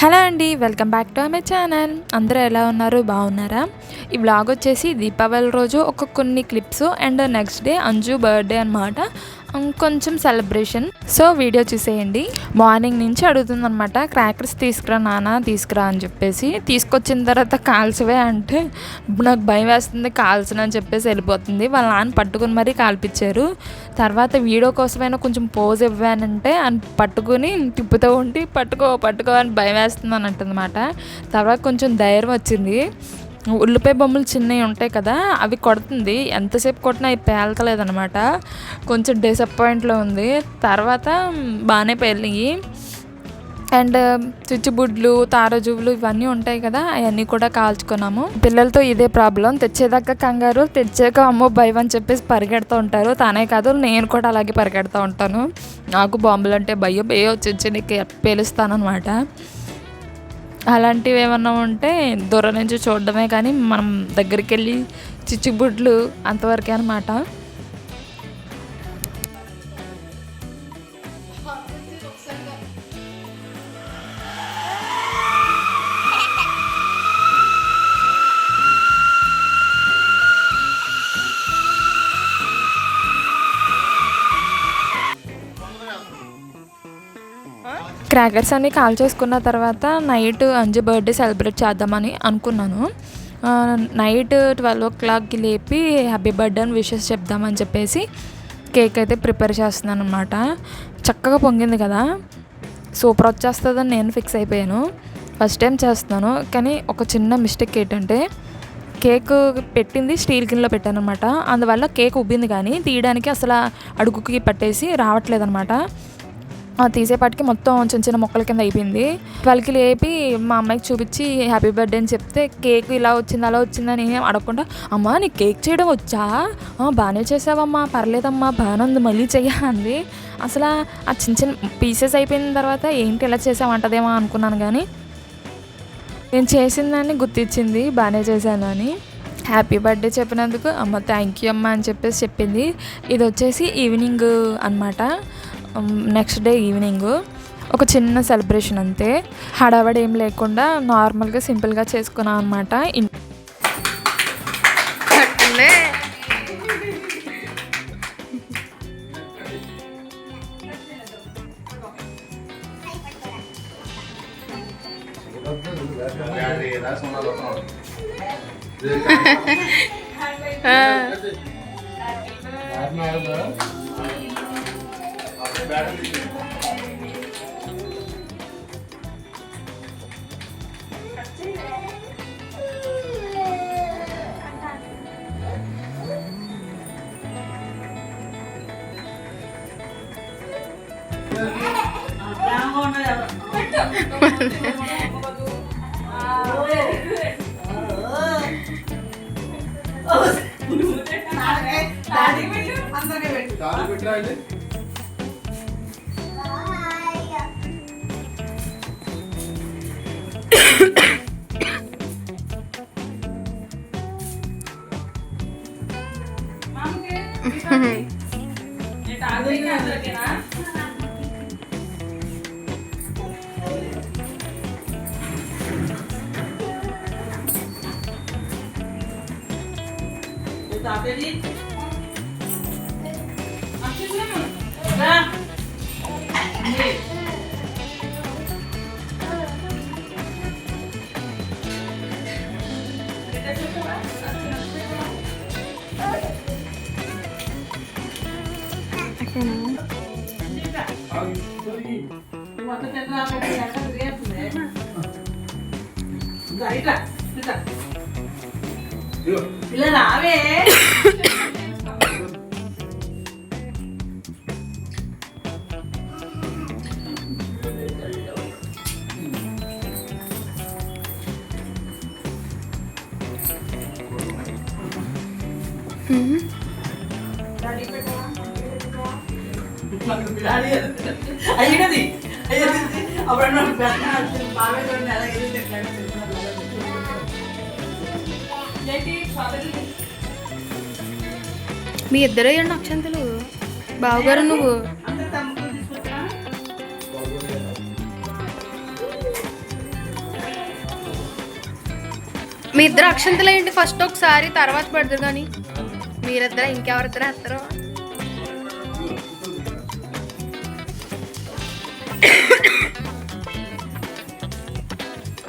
Hello అండి, welcome back to my channel. అందరూ ఎలా ఉన్నారు? బాగున్నారా? ఈ వ్లాగ్ వచ్చేసి దీపావళి రోజు కొన్ని clips and next day Anju birthday అనమాట. కొంచెం సెలబ్రేషన్. సో వీడియో చూసేయండి. మార్నింగ్ నుంచి అడుగుతుంది అనమాట, క్రాకర్స్ తీసుకురా నాన్న, తీసుకురా అని చెప్పేసి. తీసుకొచ్చిన తర్వాత కాల్చవే అంటే నాకు భయం వేస్తుంది, కాల్చనని చెప్పేసి వెళ్ళిపోతుంది. వాళ్ళ నాన్న పట్టుకుని మరీ కాల్పించారు. తర్వాత వీడియో కోసమైనా కొంచెం పోజ్ ఇవ్వానంటే అని పట్టుకుని తిప్పుతూ ఉండి పట్టుకో అని భయం వేస్తుంది అని అంటుందన్నమాట. తర్వాత కొంచెం ధైర్యం వచ్చింది. ఉల్లిపాయ బొమ్మలు చిన్నవి ఉంటాయి కదా, అవి కొడుతుంది. ఎంతసేపు కొట్టినా అవి పేలతలేదనమాట. కొంచెం డిసప్పాయింట్లో ఉంది. తర్వాత బాగానే పేలినాయి. అండ్ చిచ్చుబుడ్లు, తారజువులు ఇవన్నీ ఉంటాయి కదా, అవన్నీ కూడా కాల్చుకున్నాము. పిల్లలతో ఇదే ప్రాబ్లం, తెచ్చేదాకా కంగారు, తెచ్చాక అమ్మో భయం అని చెప్పేసి పరిగెడుతూ ఉంటారు. తానే కాదు, నేను కూడా అలాగే పరిగెడుతూ ఉంటాను. నాకు బాంబులు అంటే భయం, వచ్చి నీకు పేలుస్తానమాట. అలాంటివి ఏమన్నా ఉంటే దూరం నుంచి చూడడమే, కానీ మనం దగ్గరికి వెళ్ళి చిచ్చుబుడ్లు అంతవరకే అనమాట. క్రాకర్స్ అన్నీ కాల్ చేసుకున్న తర్వాత నైట్ అంజు బర్త్డే సెలబ్రేట్ చేద్దామని అనుకున్నాను. నైట్ 12 o'clockకి లేపి హ్యాపీ బర్త్డే అని విషెస్ చెప్దామని చెప్పేసి కేక్ అయితే ప్రిపేర్ చేస్తున్నాను అనమాట. చక్కగా పొంగింది కదా, సూపర్ వచ్చేస్తుందని నేను ఫిక్స్ అయిపోయాను. ఫస్ట్ టైం చేస్తున్నాను, కానీ ఒక చిన్న మిస్టేక్ ఏంటంటే కేక్ పెట్టింది స్టీల్ గిన్నెలో పెట్టాను అనమాట. అందువల్ల కేక్ ఉబ్బింది, కానీ తీయడానికి అసలు అడుగుకి పట్టేసి రావట్లేదనమాట. తీసేపాటికి మొత్తం చిన్న చిన్న మొక్కల కింద అయిపోయింది. వాళ్ళకి లేపి మా అమ్మాయికి చూపించి హ్యాపీ బర్త్డే అని చెప్తే కేక్ ఇలా వచ్చింది అలా వచ్చిందని ఏం అడగకుండా, అమ్మా నీకు కేక్ చేయడం వచ్చా? బాగానే చేసావమ్మా, పర్లేదమ్మా, బాగానే ఉంది, మళ్ళీ చెయ్యండి. అసలు ఆ చిన్న చిన్న పీసెస్ అయిపోయిన తర్వాత ఏంటి ఇలా చేసామంటదేమో అనుకున్నాను, కానీ నేను చేసిన దాన్ని గుర్తించింది, బాగానే చేశాను అని. హ్యాపీ బర్త్డే చెప్పినందుకు అమ్మ థ్యాంక్ యూ అమ్మ అని చెప్పేసి చెప్పింది. ఇది వచ్చేసి ఈవినింగ్ అనమాట, నెక్స్ట్ డే ఈవినింగ్. ఒక చిన్న సెలబ్రేషన్ అంతే, హడావడి ఏం లేకుండా నార్మల్గా సింపుల్గా చేసుకున్నాం అనమాట. ఇలా రావే. అయ్యది అప్పుడు మీ ఇద్దరు అయ్యండి అక్షంతలు. బావగారు నువ్వు మీ ఇద్దరు అక్షంతలు ఏంటి ఫస్ట్ ఒకసారి తర్వాత పెడతారు కానీ మీరిద్దరు ఇంకెవరిద్దరు వేస్తారు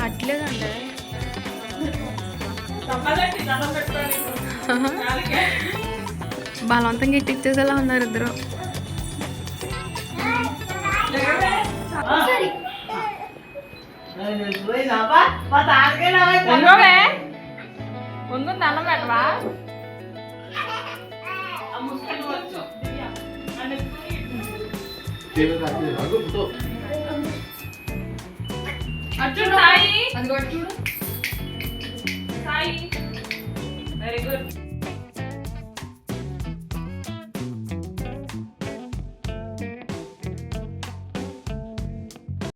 అట్లేదండి బలవంతంగా ఇట్టిచ్చేసేలా ఉన్నారు ఇద్దరు ముందు దండం పెట్టవా అర్జున్ సాయి వెరీ గుడ్